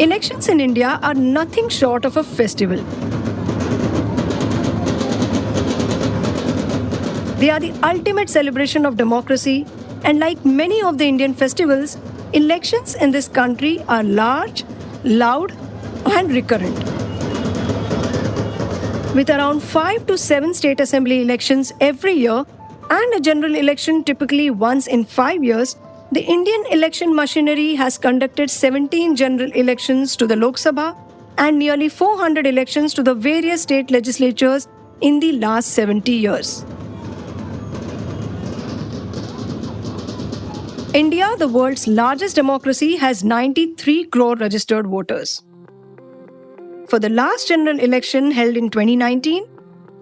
Elections in India are nothing short of a festival. They are the ultimate celebration of democracy, and like many of the Indian festivals, elections in this country are large, loud, and recurrent. With around 5 to 7 state assembly elections every year and a general election typically once in 5 years, the Indian election machinery has conducted 17 general elections to the Lok Sabha and nearly 400 elections to the various state legislatures in the last 70 years. India, the world's largest democracy, has 93 crore registered voters. For the last general election held in 2019,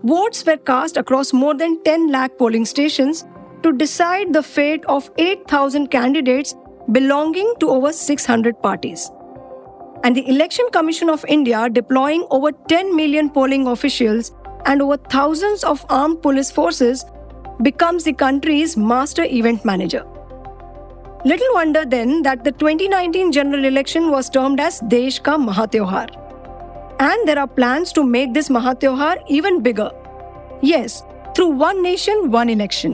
votes were cast across more than 10 lakh polling stations to decide the fate of 8,000 candidates belonging to over 600 parties. And the Election Commission of India, deploying over 10 million polling officials and over thousands of armed police forces, becomes the country's master event manager. Little wonder then that the 2019 general election was termed as Desh Ka Mahatyohar. And there are plans to make this Mahatyohar even bigger. Yes, through One Nation, One Election.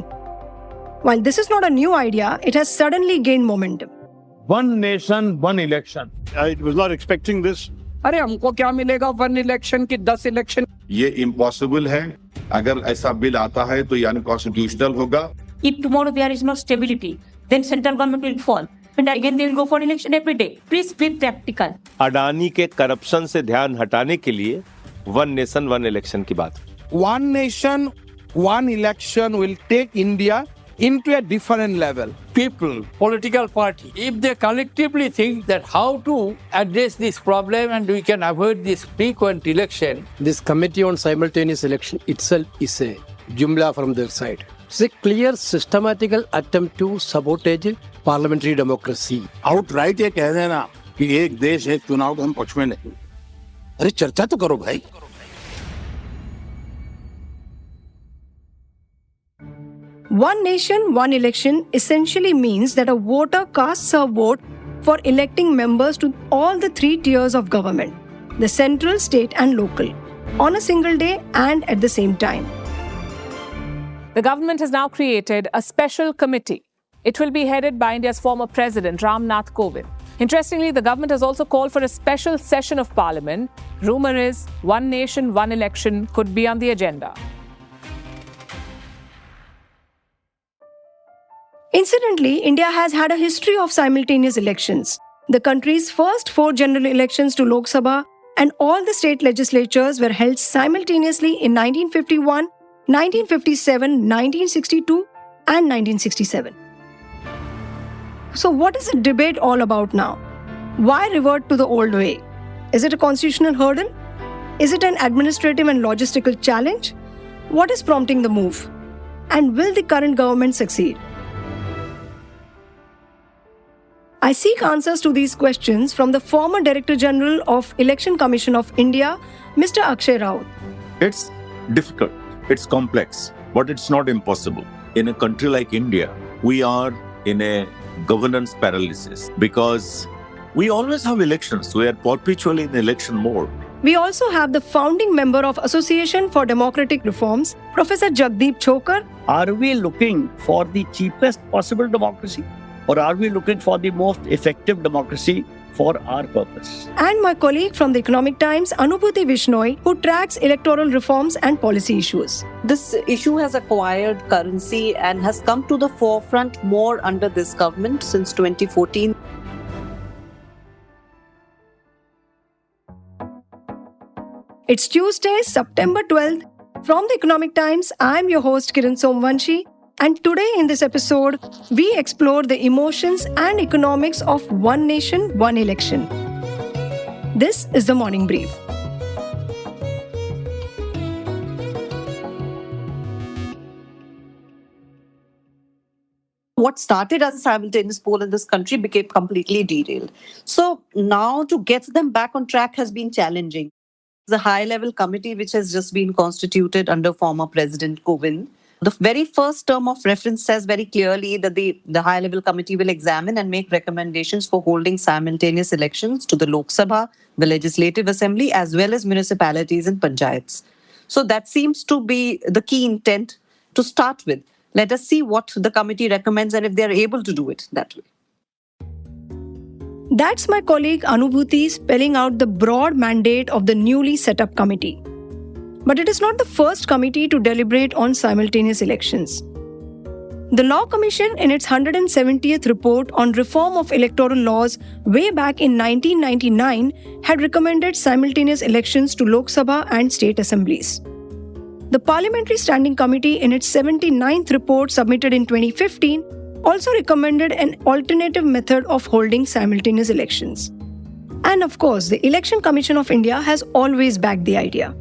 While this is not a new idea, it has suddenly gained momentum. One nation, one election. I was not expecting this. अरे हमको क्या मिलेगा 1 election की 10 election. ये impossible है. अगर ऐसा bill आता है तो ये अनकॉन्स्टिट्यूशनल होगा. If tomorrow there is no stability, then central government will fall. And again they will go for election every day. Please be practical. Adani के करप्शन से ध्यान हटाने के लिए वन नेशन वन इलेक्शन की बात. One nation, one election will take India into a different level. People, political party, if they collectively think that how to address this problem and we can avoid this frequent election. This committee on simultaneous election itself is a jumla from their side. It's a clear systematical attempt to sabotage parliamentary democracy. Outright ये कह देना कि एक देश एक चुनाव के हम पक्ष में नहीं. अरे चर्चा तो करो भाई. One nation, one election essentially means that a voter casts a vote for electing members to all the 3 tiers of government, the central, state and local, on a single day and at the same time. The government has now created a special committee. It will be headed by India's former president, Ram Nath Kovind. Interestingly, the government has also called for a special session of parliament. Rumour is one nation, one election could be on the agenda. Incidentally, India has had a history of simultaneous elections. The country's first 4 general elections to Lok Sabha and all the state legislatures were held simultaneously in 1951, 1957, 1962 and 1967. So what is the debate all about now? Why revert to the old way? Is it a constitutional hurdle? Is it an administrative and logistical challenge? What is prompting the move? And will the current government succeed? I seek answers to these questions from the former Director General of Election Commission of India, Mr. Akshay Raut. It's difficult, it's complex, but it's not impossible. In a country like India, we are in a governance paralysis because we always have elections. We are perpetually in election mode. We also have the founding member of Association for Democratic Reforms, Professor Jagdeep Chokar. Are we looking for the cheapest possible democracy? Or are we looking for the most effective democracy for our purpose? And my colleague from the Economic Times, Anubhuti Vishnoi, who tracks electoral reforms and policy issues. This issue has acquired currency and has come to the forefront more under this government since 2014. It's Tuesday, September 12th. From the Economic Times, I'm your host Kiran Somvanshi. And today in this episode, we explore the emotions and economics of one nation, one election. This is the Morning Brief. What started as a simultaneous poll in this country became completely derailed. So now to get them back on track has been challenging. The high-level committee which has just been constituted under former President Kovind The very first term of reference says very clearly that the high-level committee will examine and make recommendations for holding simultaneous elections to the Lok Sabha, the Legislative Assembly, as well as municipalities and panchayats. So that seems to be the key intent to start with. Let us see what the committee recommends and if they are able to do it that way. That's my colleague Anubhuti spelling out the broad mandate of the newly set up committee. But it is not the first committee to deliberate on simultaneous elections. The Law Commission, in its 170th report on reform of electoral laws way back in 1999, had recommended simultaneous elections to Lok Sabha and state assemblies. The Parliamentary Standing Committee, in its 79th report submitted in 2015, also recommended an alternative method of holding simultaneous elections. And of course, the Election Commission of India has always backed the idea.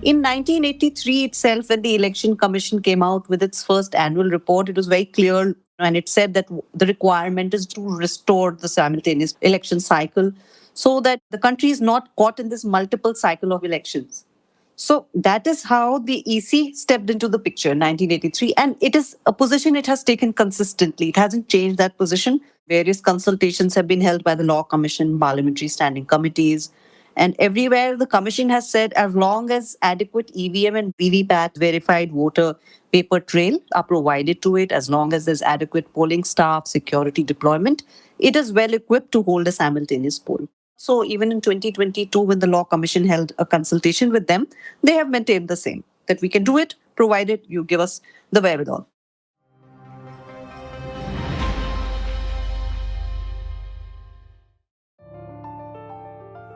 In 1983 itself, when the Election Commission came out with its first annual report, it was very clear and it said that the requirement is to restore the simultaneous election cycle so that the country is not caught in this multiple cycle of elections. So that is how the EC stepped into the picture in 1983. And it is a position it has taken consistently. It hasn't changed that position. Various consultations have been held by the Law Commission, parliamentary standing committees. And everywhere the commission has said as long as adequate EVM and VVPAT verified voter paper trail are provided to it, as long as there's adequate polling staff, security deployment, it is well equipped to hold a simultaneous poll. So even in 2022, when the Law Commission held a consultation with them, they have maintained the same, that we can do it, provided you give us the wherewithal.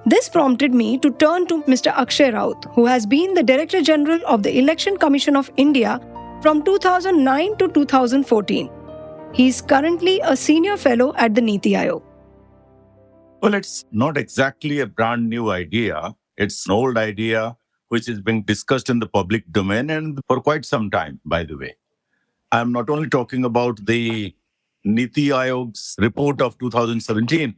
This prompted me to turn to Mr. Akshay Raut, who has been the Director General of the Election Commission of India from 2009 to 2014. He is currently a senior fellow at the Niti Aayog. Well, it's not exactly a brand new idea. It's an old idea which is being discussed in the public domain and for quite some time, by the way. I'm not only talking about the Niti Aayog's report of 2017.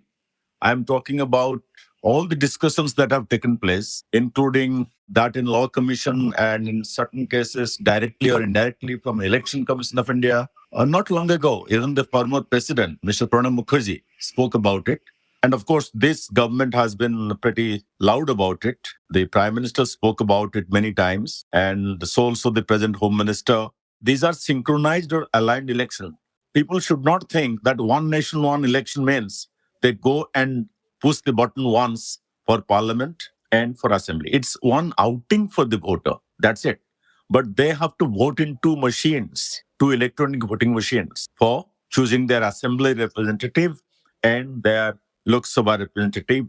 I'm talking about all the discussions that have taken place, including that in Law Commission and in certain cases directly or indirectly from Election Commission of India. Not long ago, even the former president, Mr. Pranab Mukherjee, spoke about it. And of course, this government has been pretty loud about it. The Prime Minister spoke about it many times, and so also the present Home Minister. These are synchronized or aligned elections. People should not think that one nation, one election means they go and push the button once for Parliament and for Assembly. It's one outing for the voter. That's it. But they have to vote in two machines, two electronic voting machines for choosing their Assembly representative and their Lok Sabha representative,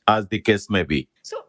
as the case may be.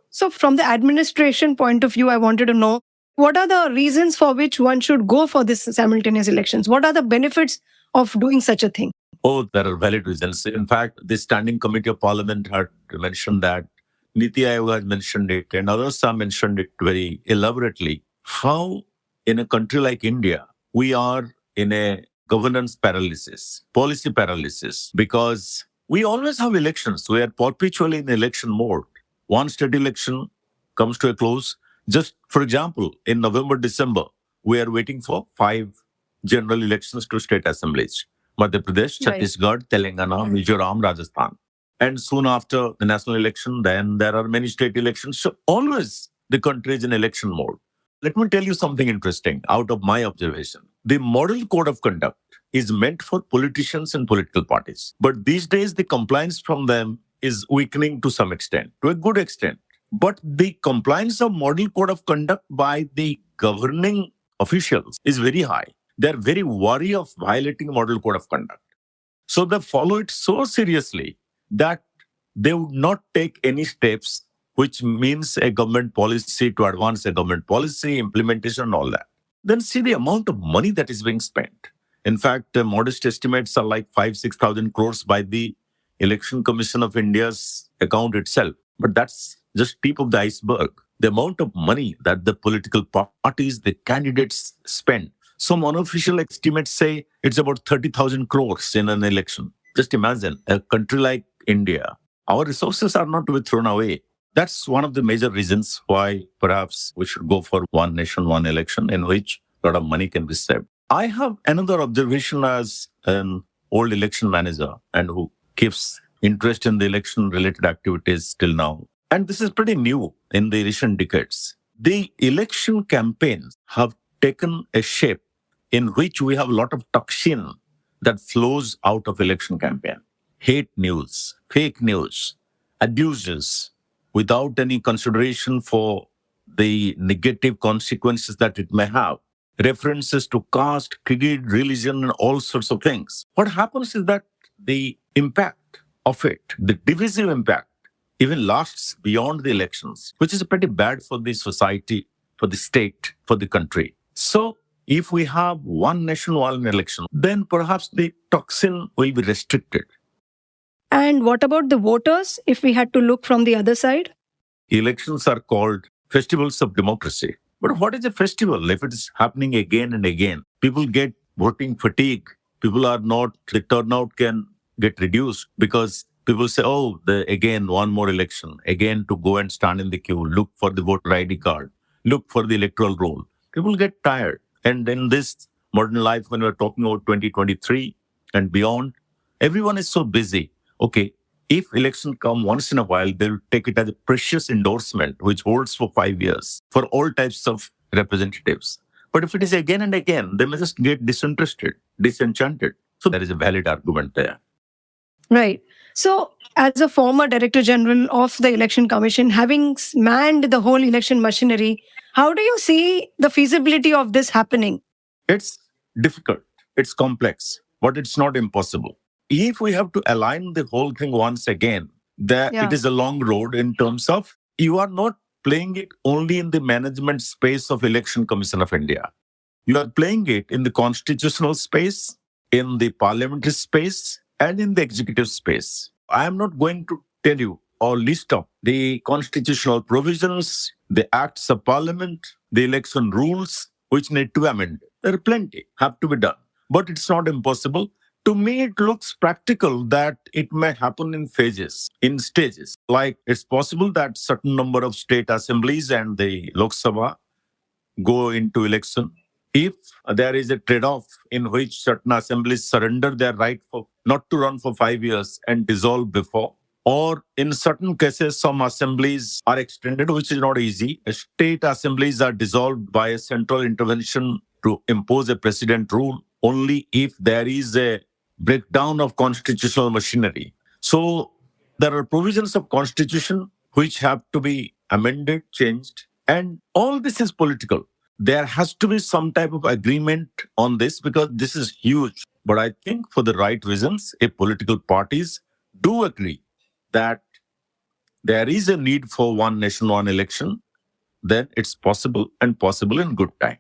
So from the administration point of view, I wanted to know, what are the reasons for which one should go for this simultaneous elections? What are the benefits of doing such a thing? Oh, there are valid reasons. In fact, the Standing Committee of Parliament had mentioned that, Niti Aayog has mentioned it, and others have mentioned it very elaborately. How in a country like India, we are in a governance paralysis, policy paralysis, because we always have elections. We are perpetually in election mode. One state election comes to a close. Just for example, in November, December, we are waiting for 5 general elections to state assemblies. Madhya Pradesh, Chhattisgarh, Telangana, Mizoram, Rajasthan. And soon after the national election, then there are many state elections. So always the country is in election mode. Let me tell you something interesting out of my observation. The Model Code of Conduct is meant for politicians and political parties. But these days, the compliance from them is weakening to some extent, to a good extent. But the compliance of Model Code of Conduct by the governing officials is very high. They're very wary of violating Model Code of Conduct. So they follow it so seriously that they would not take any steps which means a government policy to advance a government policy, implementation and all that. Then see the amount of money that is being spent. In fact, modest estimates are like 5,000-6,000 crores by the Election Commission of India's account itself. But that's just tip of the iceberg. The amount of money that the political parties, the candidates spend. Some unofficial estimates say it's about 30,000 crores in an election. Just imagine a country like India. Our resources are not to be thrown away. That's one of the major reasons why perhaps we should go for one nation, one election in which a lot of money can be saved. I have another observation as an old election manager and who keeps interest in the election related activities till now. And this is pretty new in the recent decades. The election campaigns have taken a shape in which we have a lot of toxin that flows out of election campaign. Hate news, fake news, abuses without any consideration for the negative consequences that it may have. References to caste, creed, religion, and all sorts of things. What happens is that the impact of it, the divisive impact, even lasts beyond the elections, which is pretty bad for the society, for the state, for the country. So, if we have one nation, one election, then perhaps the toxin will be restricted. And what about the voters, if we had to look from the other side? Elections are called festivals of democracy. But what is a festival if it is happening again and again? People get voting fatigue. People are not, the turnout can get reduced because people say, oh, again, one more election, again to go and stand in the queue, look for the voter ID card, look for the electoral roll. People get tired. And in this modern life, when we're talking about 2023 and beyond, everyone is so busy. Okay, if election come once in a while, they'll take it as a precious endorsement, which holds for 5 years for all types of representatives. But if it is again and again, they may just get disinterested, disenchanted. So there is a valid argument there. Right. So, as a former Director General of the Election Commission, having manned the whole election machinery, how do you see the feasibility of this happening? It's difficult, it's complex, but it's not impossible. If we have to align the whole thing once again, it is a long road in terms of you are not playing it only in the management space of Election Commission of India. You are playing it in the constitutional space, in the parliamentary space, and in the executive space. I am not going to tell you or list up the constitutional provisions, the acts of parliament, the election rules, which need to be amended. There are plenty, have to be done. But it's not impossible. To me, it looks practical that it may happen in phases, in stages. Like it's possible that certain number of state assemblies and the Lok Sabha go into election. If there is a trade-off in which certain assemblies surrender their right not to run for 5 years and dissolve before, or in certain cases, some assemblies are extended, which is not easy. State assemblies are dissolved by a central intervention to impose a precedent rule only if there is a breakdown of constitutional machinery. So there are provisions of constitution which have to be amended, changed, and all this is political. There has to be some type of agreement on this because this is huge. But I think for the right reasons, if political parties do agree that there is a need for one nation, one election, then it's possible and possible in good time.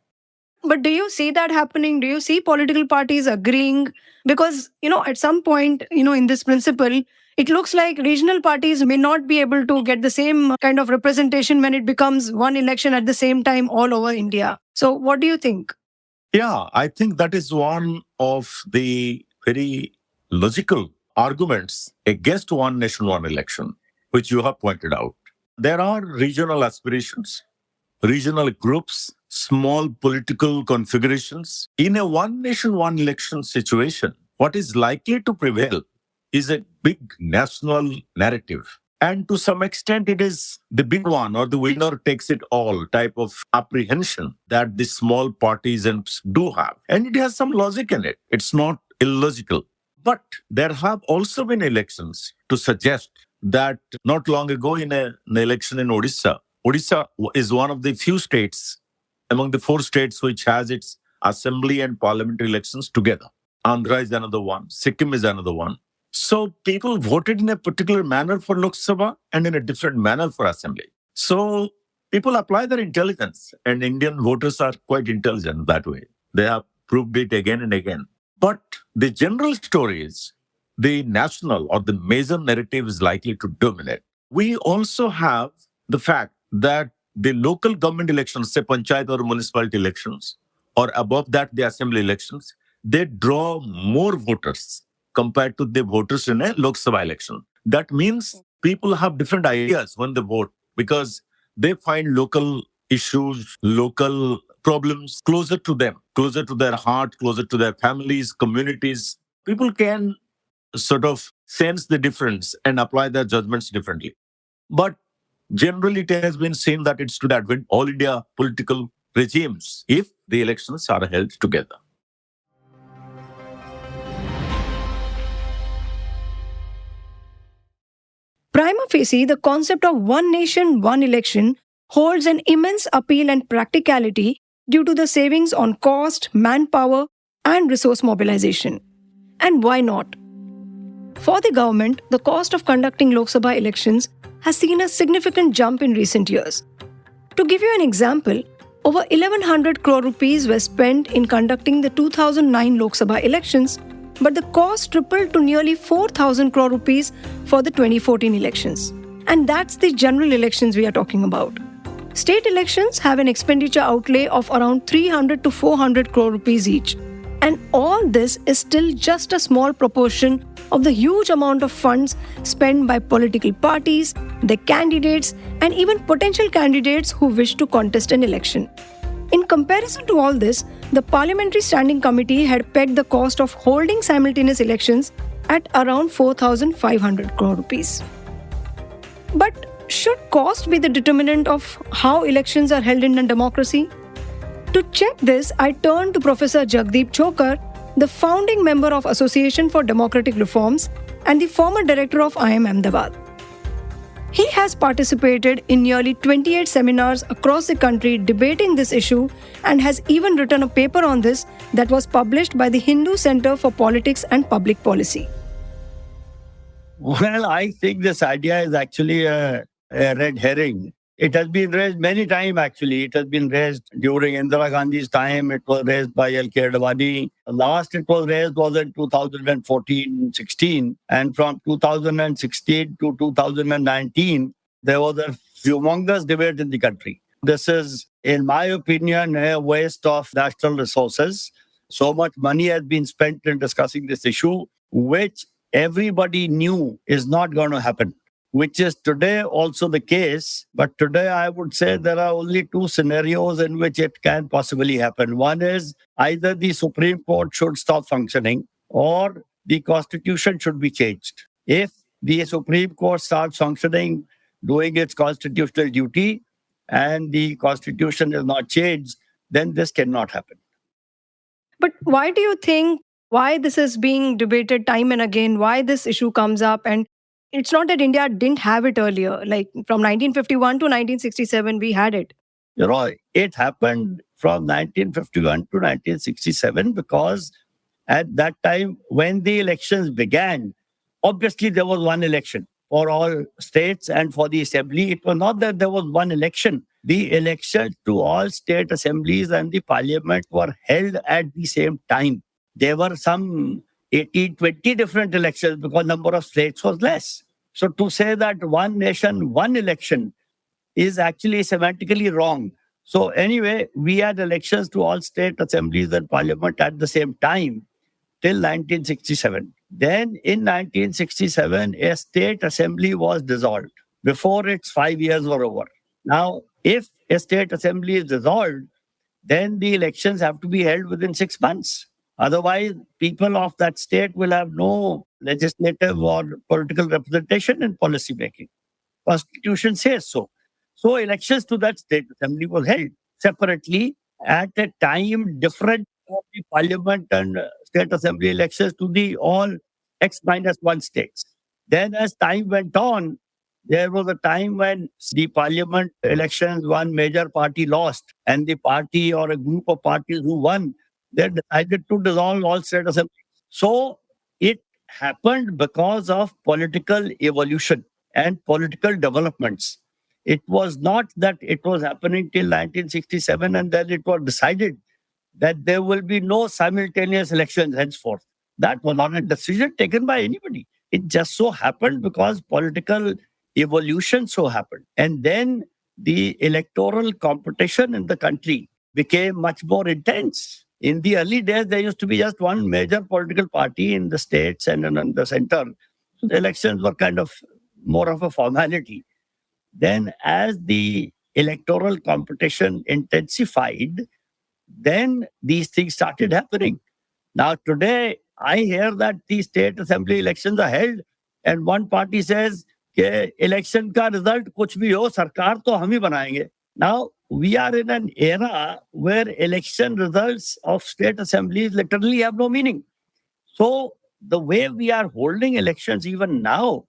But do you see that happening? Do you see political parties agreeing? Because, at some point, in this principle, it looks like regional parties may not be able to get the same kind of representation when it becomes one election at the same time all over India. So what do you think? Yeah, I think that is one of the very logical arguments against one nation, one election, which you have pointed out. There are regional aspirations, regional groups, small political configurations. In a one nation, one election situation, what is likely to prevail is a big national narrative. And to some extent, it is the big one or the winner takes it all type of apprehension that the small parties do have. And it has some logic in it. It's not illogical. But there have also been elections to suggest that not long ago in an election in Odisha, Odisha is one of the few states among the 4 states which has its assembly and parliamentary elections together. Andhra is another one. Sikkim is another one. So people voted in a particular manner for Lok Sabha and in a different manner for assembly. So people apply their intelligence, and Indian voters are quite intelligent that way. They have proved it again and again. But the general story is the national or the major narrative is likely to dominate. We also have the fact that the local government elections, say panchayat or municipality elections, or above that the assembly elections, they draw more voters compared to the voters in a Lok Sabha election. That means people have different ideas when they vote because they find local issues, local problems closer to them, closer to their heart, closer to their families, communities. People can sort of sense the difference and apply their judgments differently. But generally, it has been seen that it's to the advantage all India political regimes if the elections are held together. Prima facie, the concept of one nation, one election holds an immense appeal and practicality due to the savings on cost, manpower, and resource mobilization. And why not? For the government, the cost of conducting Lok Sabha elections has seen a significant jump in recent years. To give you an example, over 1100 crore rupees were spent in conducting the 2009 Lok Sabha elections, but the cost tripled to nearly 4,000 crore rupees for the 2014 elections. And that's the general elections we are talking about. State elections have an expenditure outlay of around 300 to 400 crore rupees each. And all this is still just a small proportion of the huge amount of funds spent by political parties, their candidates, and even potential candidates who wish to contest an election. In comparison to all this, the Parliamentary Standing Committee had pegged the cost of holding simultaneous elections at around 4,500 crore rupees. But should cost be the determinant of how elections are held in a democracy? To check this, I turned to Professor Jagdeep Chokar, the founding member of Association for Democratic Reforms and the former director of IIM Ahmedabad. He has participated in nearly 28 seminars across the country debating this issue and has even written a paper on this that was published by the Hindu Center for Politics and Public Policy. Well, I think this idea is actually a red herring. It has been raised many times, actually. It has been raised during Indira Gandhi's time. It was raised by L.K. Advani. Last it was raised was in 2014-16. And from 2016 to 2019, there was a humongous debate in the country. This is, in my opinion, a waste of national resources. So much money has been spent in discussing this issue, which everybody knew is not going to happen, which is today also the case. But today I would say there are only two scenarios in which it can possibly happen. One is either the Supreme Court should stop functioning or the Constitution should be changed. If the Supreme Court starts functioning, doing its constitutional duty, and the Constitution is not changed, then this cannot happen. But why do you think why this is being debated time and again, why this issue comes up? And it's not that India didn't have it earlier. Like from 1951 to 1967, we had it. You know, it happened from 1951 to 1967 because at that time, when the elections began, obviously there was one election for all states and for the assembly. It was not that there was one election. The elections to all state assemblies and the parliament were held at the same time. There were some 18, 20 different elections because number of states was less. So to say that one nation, one election is actually semantically wrong. So anyway, we had elections to all state assemblies and parliament at the same time till 1967. Then in 1967, a state assembly was dissolved before its 5 years were over. Now, if a state assembly is dissolved, then the elections have to be held within 6 months. Otherwise, people of that state will have no legislative or political representation in policy making. Constitution says so. So elections to that state assembly was held separately at a time different from the parliament and state assembly elections to the all X-1 states. Then as time went on, there was a time when the parliament elections, one major party lost, and the party or a group of parties who won, they decided to dissolve all state assemblies. So it happened because of political evolution and political developments. It was not that it was happening till 1967 and then it was decided that there will be no simultaneous elections henceforth. That was not a decision taken by anybody. It just so happened because political evolution so happened. And then the electoral competition in the country became much more intense. In the early days, there used to be just one major political party in the states and in the center. So the elections were kind of more of a formality. Then as the electoral competition intensified, then these things started happening. Now today, I hear that the state assembly elections are held and one party says कि election का result कुछ भी हो, सरकार तो हम ही बनाएंगे. Now, we are in an era where election results of state assemblies literally have no meaning. So the way we are holding elections even now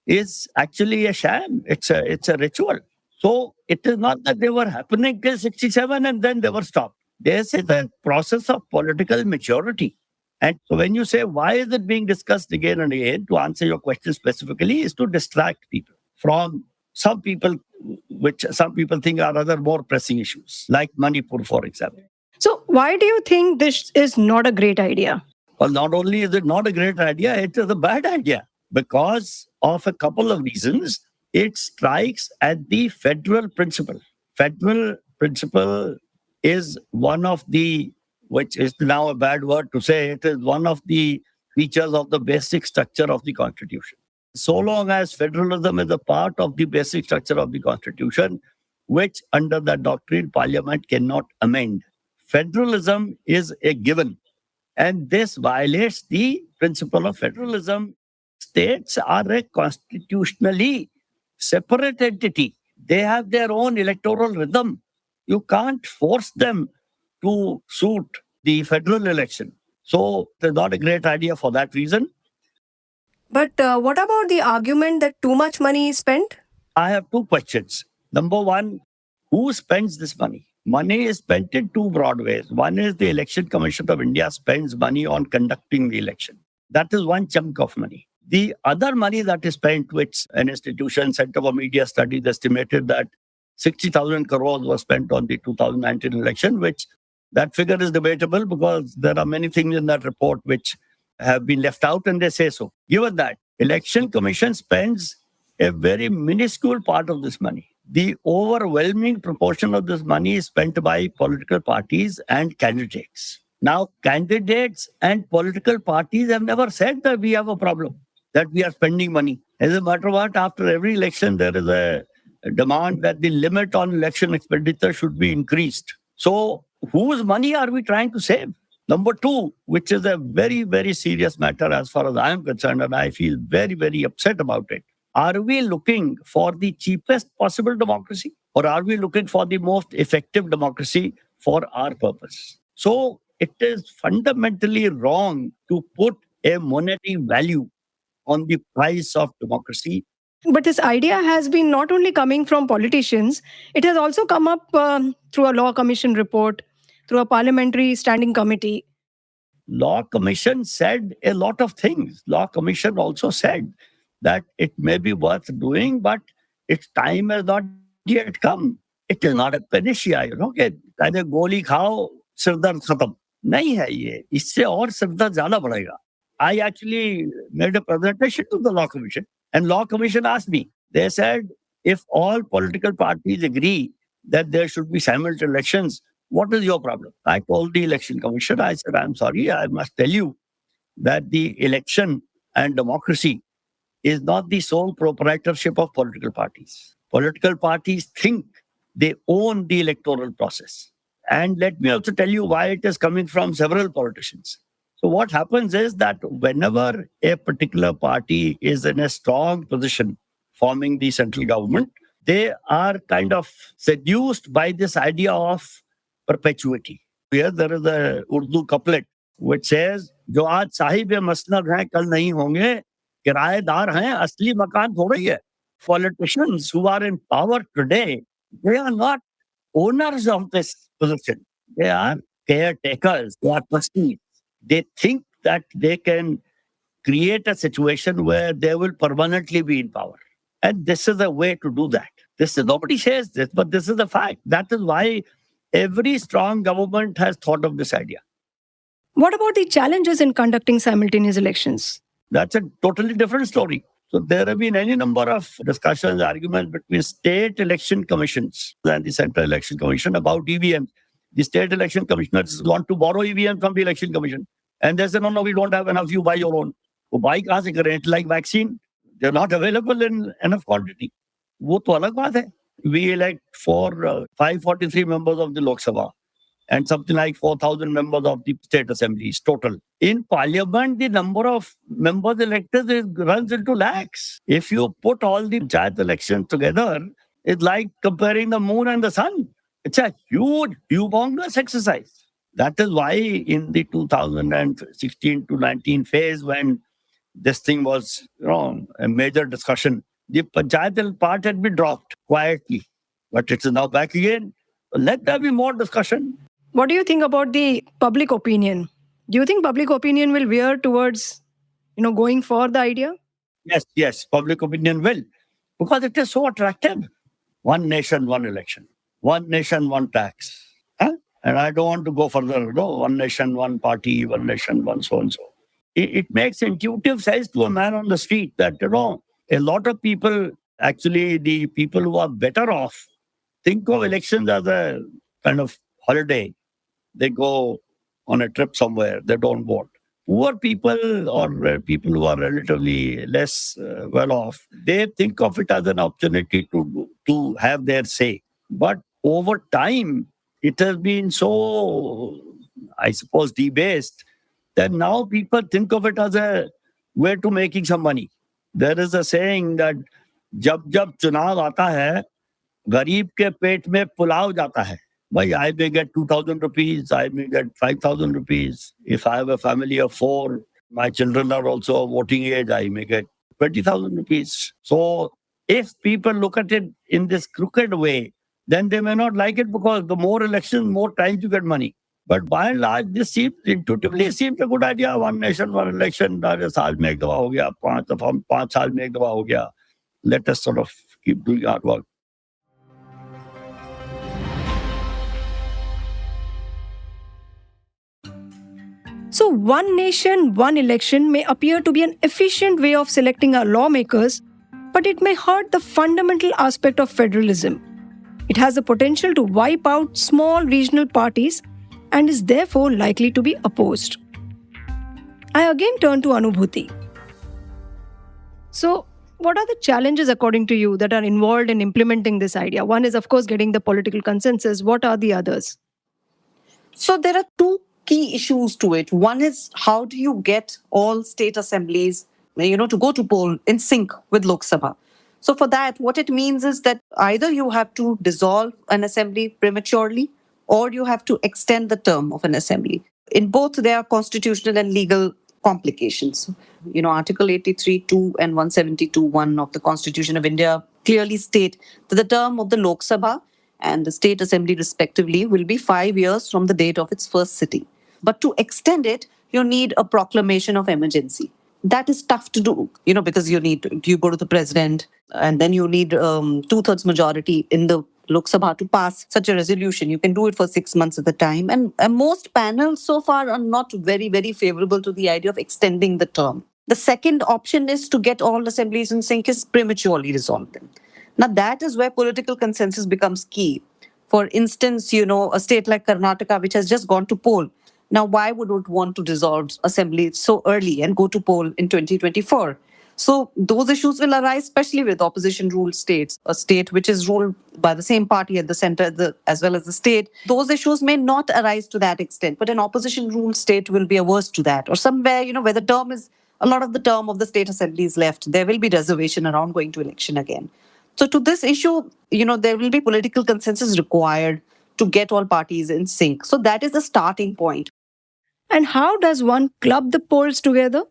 is actually a sham. It's a ritual. So it is not that they were happening till 67 and then they were stopped. This is a process of political maturity. And so when you say, why is it being discussed again and again, to answer your question specifically, is to distract people from some people, which some people think are other more pressing issues, like Manipur, for example. So, why do you think this is not a great idea? Well, not only is it not a great idea, it is a bad idea because of a couple of reasons. It strikes at the federal principle. Federal principle is one of the, which is now a bad word to say, it is one of the features of the basic structure of the Constitution. So long as federalism is a part of the basic structure of the Constitution, which under that doctrine, Parliament cannot amend. Federalism is a given, and this violates the principle of federalism. States are a constitutionally separate entity. They have their own electoral rhythm. You can't force them to suit the federal election. So it's not a great idea for that reason. But what about the argument that too much money is spent? I have two questions. Number one, who spends this money? Money is spent in two broad ways. One is the Election Commission of India spends money on conducting the election. That is one chunk of money. The other money that is spent, which an institution, Center for Media Studies, estimated that 60,000 crores was spent on the 2019 election, which that figure is debatable because there are many things in that report which have been left out and they say so. Given that, Election Commission spends a very minuscule part of this money. The overwhelming proportion of this money is spent by political parties and candidates. Now, candidates and political parties have never said that we have a problem, that we are spending money. As a matter of fact, after every election, there is a demand that the limit on election expenditure should be increased. So, whose money are we trying to save? Number two, which is a very, very serious matter as far as I am concerned, and I feel very, very upset about it. Are we looking for the cheapest possible democracy, or are we looking for the most effective democracy for our purpose? So it is fundamentally wrong to put a monetary value on the price of democracy. But this idea has been not only coming from politicians, it has also come up through a law commission report, through a parliamentary standing committee. Law Commission said a lot of things. Law Commission also said that it may be worth doing, but its time has not yet come. It is not a panacea, कहते गोली खाओ सिर दर्द खत्म नहीं है ये, इससे और सिर दर्द ज्यादा बढ़ेगा. I actually made a presentation to the Law Commission, and Law Commission asked me. They said, if all political parties agree that there should be simultaneous elections, what is your problem? I told the Election Commission, I said, I'm sorry, I must tell you that the election and democracy is not the sole proprietorship of political parties. Political parties think they own the electoral process. And let me also tell you why it is coming from several politicians. So what happens is that whenever a particular party is in a strong position forming the central government, they are kind of seduced by this idea of perpetuity. Here there is a Urdu couplet which says, जो आज साहिब मसनद हैं कल नहीं होंगे, किराएदार हैं असली मकान थोड़े ही है. Politicians who are in power today, they are not owners of this position. They are caretakers, they are trustees. They think that they can create a situation where they will permanently be in power. And this is a way to do that. Nobody says this, but this is the fact. That is why every strong government has thought of this idea. What about the challenges in conducting simultaneous elections? That's a totally different story. So there have been any number of discussions, arguments between state election commissions and the Central Election Commission about EVMs. The state election commissioners want to borrow EVM from the election commission. And they say, no, we don't have enough, you buy your own. वो buy कहाँ से करें? It's like vaccine. They're not available in enough quantity. वो तो अलग बात है. We elect for 543 members of the Lok Sabha. and something like 4,000 members of the state assemblies total. In parliament, the number of members elected runs into lakhs. If you put all the panchayat elections together, it's like comparing the moon and the sun. It's a huge, humongous exercise. That is why in the 2016 to 19 phase, when this thing was a major discussion, the panchayat part had been dropped quietly. But it's now back again. Let there be more discussion. What do you think about the public opinion? Do you think public opinion will veer towards, going for the idea? Yes, public opinion will. Because it is so attractive. One nation, one election. One nation, one tax. Huh? And I don't want to go further. No, one nation, one party, one nation, one so-and-so. It makes intuitive sense to a man on the street that, a lot of people, actually the people who are better off, think of elections as a kind of holiday. They go on a trip somewhere. They don't vote. Poor people or people who are relatively less well off, they think of it as an opportunity to have their say. But over time, it has been so, I suppose, debased that now people think of it as a way to making some money. There is a saying that जब जब चुनाव आता है, गरीब के पेट में पुलाव जाता है. I may get 2,000 rupees, I may get 5,000 rupees. If I have a family of 4, my children are also of voting age, I may get 20,000 rupees. So if people look at it in this crooked way, then they may not like it because the more elections, more times you get money. But by and large, this intuitively seems a good idea. One nation, one election. साल में एक दफा हो गया, 5 साल में एक दफा हो गया. Let us sort of keep doing our work. So, one nation, one election may appear to be an efficient way of selecting our lawmakers, but it may hurt the fundamental aspect of federalism. It has the potential to wipe out small regional parties and is therefore likely to be opposed. I again turn to Anubhuti. So, what are the challenges, according to you, that are involved in implementing this idea? One is, of course, getting the political consensus. What are the others? So there are two key issues to it. One is, how do you get all state assemblies, to go to poll in sync with Lok Sabha? So for that, what it means is that either you have to dissolve an assembly prematurely, or you have to extend the term of an assembly. In both, there are constitutional and legal complications. Article 83(2) and 172(1) of the Constitution of India clearly state that the term of the Lok Sabha and the State Assembly respectively will be 5 years from the date of its first sitting. But to extend it, you need a proclamation of emergency. That is tough to do, because you go to the president and then you need 2/3 majority in the Lok Sabha to pass such a resolution. You can do it for 6 months at a time. And most panels so far are not very, very favorable to the idea of extending the term. The second option is to get all assemblies in sync is prematurely resolve them. Now, that is where political consensus becomes key. For instance, a state like Karnataka, which has just gone to poll. Now, why would it want to dissolve assembly so early and go to poll in 2024? So those issues will arise, especially with opposition-ruled states, a state which is ruled by the same party at the center as well as the state. Those issues may not arise to that extent, but an opposition-ruled state will be averse to that. Or somewhere, where the term is, a lot of the term of the state assembly is left, there will be reservation around going to election again. So to this issue, there will be political consensus required to get all parties in sync. So that is the starting point. And how does one club the polls together?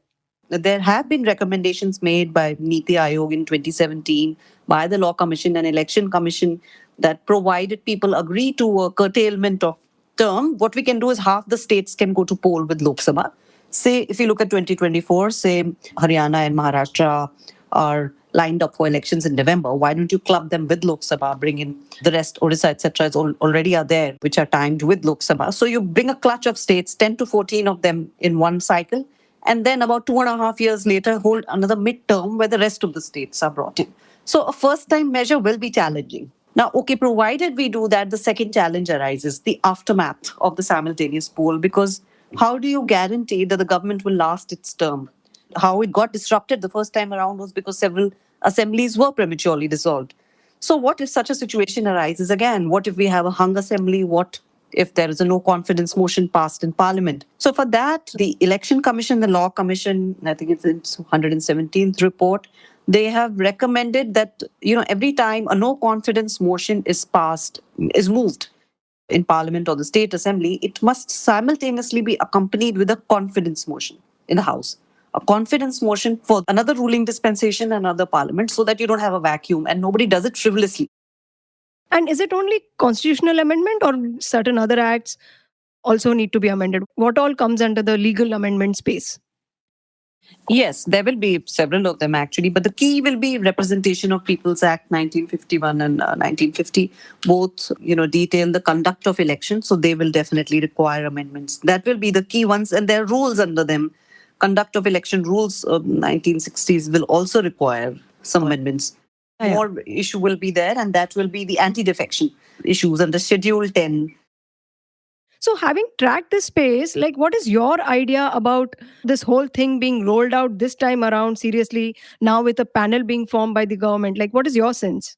There have been recommendations made by Niti Aayog in 2017, by the Law Commission and Election Commission, that provided people agree to a curtailment of term, what we can do is half the states can go to poll with Lok Sabha. Say, if you look at 2024, say Haryana and Maharashtra are lined up for elections in November. Why don't you club them with Lok Sabha, bring in the rest, Odisha, etc. already are there, which are timed with Lok Sabha. So you bring a clutch of states, 10 to 14 of them in one cycle, and then about 2.5 years later, hold another midterm where the rest of the states are brought in. So a first-time measure will be challenging. Now, okay, provided we do that, the second challenge arises, the aftermath of the simultaneous poll, because how do you guarantee that the government will last its term? How it got disrupted the first time around was because several assemblies were prematurely dissolved. So what if such a situation arises again? What if we have a hung assembly? What if there is a no confidence motion passed in Parliament. So for that, the Election Commission, the Law Commission, I think it's its 117th report, they have recommended that, every time a no confidence motion is moved in Parliament or the State Assembly, it must simultaneously be accompanied with a confidence motion in the House. A confidence motion for another ruling dispensation and another Parliament, so that you don't have a vacuum and nobody does it frivolously. And is it only constitutional amendment or certain other acts also need to be amended? What all comes under the legal amendment space? Yes, there will be several of them actually, but the key will be Representation of People's Act 1951 and 1950. Both, detail the conduct of elections, so they will definitely require amendments. That will be the key ones, and there are rules under them. Conduct of election rules of 1960s will also require some amendments. More issue will be there, and that will be the anti-defection issues under Schedule 10. So having tracked this space, what is your idea about this whole thing being rolled out this time around seriously, now with a panel being formed by the government? What is your sense?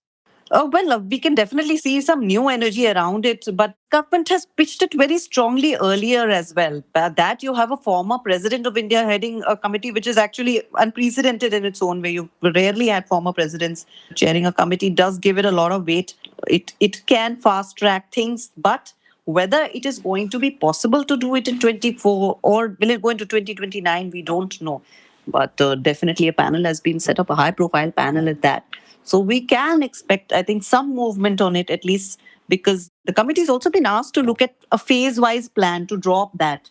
We can definitely see some new energy around it, but government has pitched it very strongly earlier as well. That you have a former president of India heading a committee, which is actually unprecedented in its own way. You rarely had former presidents chairing a committee, does give it a lot of weight. It can fast track things, but whether it is going to be possible to do it in 24 or will it go into 2029, we don't know. But definitely a panel has been set up, a high-profile panel at that. So we can expect, I think, some movement on it, at least because the committee has also been asked to look at a phase-wise plan to drop that.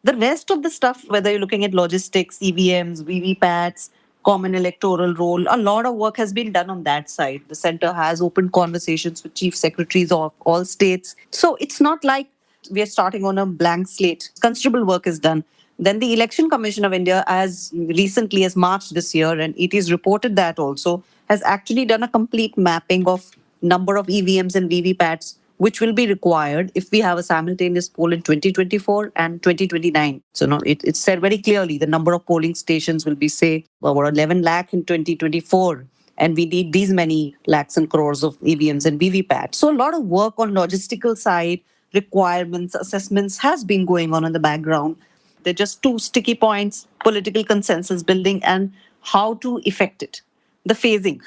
The rest of the stuff, whether you're looking at logistics, EVMs, VVPATs, common electoral roll, a lot of work has been done on that side. The centre has opened conversations with chief secretaries of all states. So it's not like we are starting on a blank slate. Considerable work is done. Then the Election Commission of India, as recently as March this year, and it is reported that also, has actually done a complete mapping of number of EVMs and VVPATs, which will be required if we have a simultaneous poll in 2024 and 2029. So it's said very clearly the number of polling stations will be, say, over 11 lakh in 2024. And we need these many lakhs and crores of EVMs and VVPATs. So a lot of work on logistical side, requirements, assessments has been going on in the background. They're just two sticky points, political consensus building and how to effect it, the phasing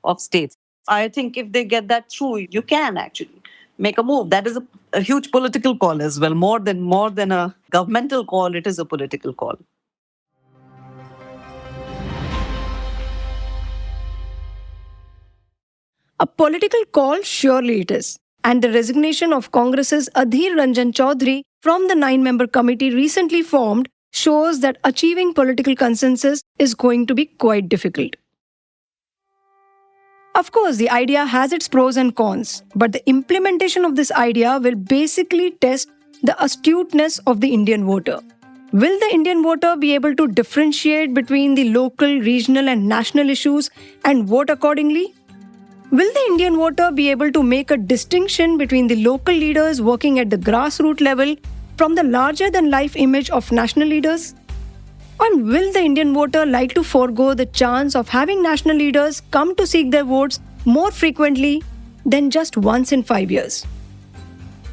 of states. I think if they get that through, you can actually make a move. That is a huge political call as well. More than a governmental call, it is a political call. A political call, surely it is. And the resignation of Congress's Adhir Ranjan Chaudhary from the 9-member committee recently formed shows that achieving political consensus is going to be quite difficult. Of course, the idea has its pros and cons, but the implementation of this idea will basically test the astuteness of the Indian voter. Will the Indian voter be able to differentiate between the local, regional, and national issues and vote accordingly? Will the Indian voter be able to make a distinction between the local leaders working at the grassroots level from the larger-than-life image of national leaders? And will the Indian voter like to forego the chance of having national leaders come to seek their votes more frequently than just once in 5 years?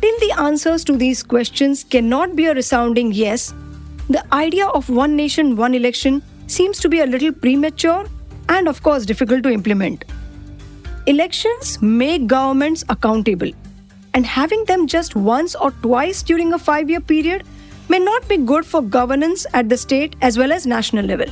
Till the answers to these questions cannot be a resounding yes, the idea of one nation, one election seems to be a little premature and, of course, difficult to implement. Elections make governments accountable, and having them just once or twice during a 5-year period may not be good for governance at the state as well as national level.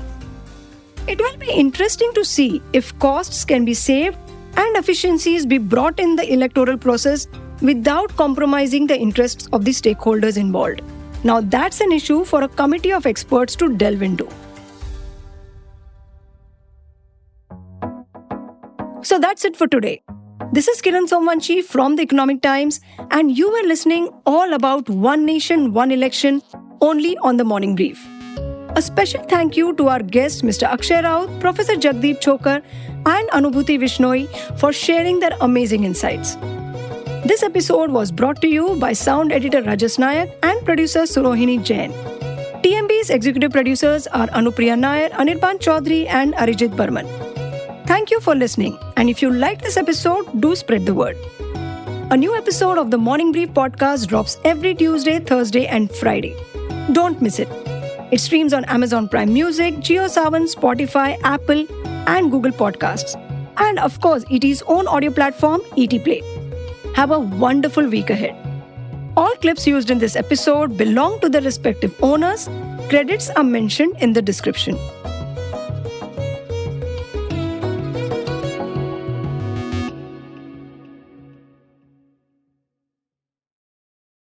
It will be interesting to see if costs can be saved and efficiencies be brought in the electoral process without compromising the interests of the stakeholders involved. Now that's an issue for a committee of experts to delve into. So that's it for today. This is Kiran Somvanshi from the Economic Times, and you were listening all about One Nation, One Election only on the Morning Brief. A special thank you to our guests Mr. Akshay Raut, Professor Jagdeep Chokar and Anubhuti Vishnoi for sharing their amazing insights. This episode was brought to you by sound editor Rajas Nayak and producer Surohini Jain. TMB's executive producers are Anupriya Nair, Anirban Chaudhary and Arijit Burman. Thank you for listening, and if you liked this episode, do spread the word. A new episode of the Morning Brief podcast drops every Tuesday, Thursday, and Friday. Don't miss it. It streams on Amazon Prime Music, JioSaavn, Spotify, Apple, and Google Podcasts. And of course, ET's own audio platform, ET Play. Have a wonderful week ahead. All clips used in this episode belong to their respective owners. Credits are mentioned in the description.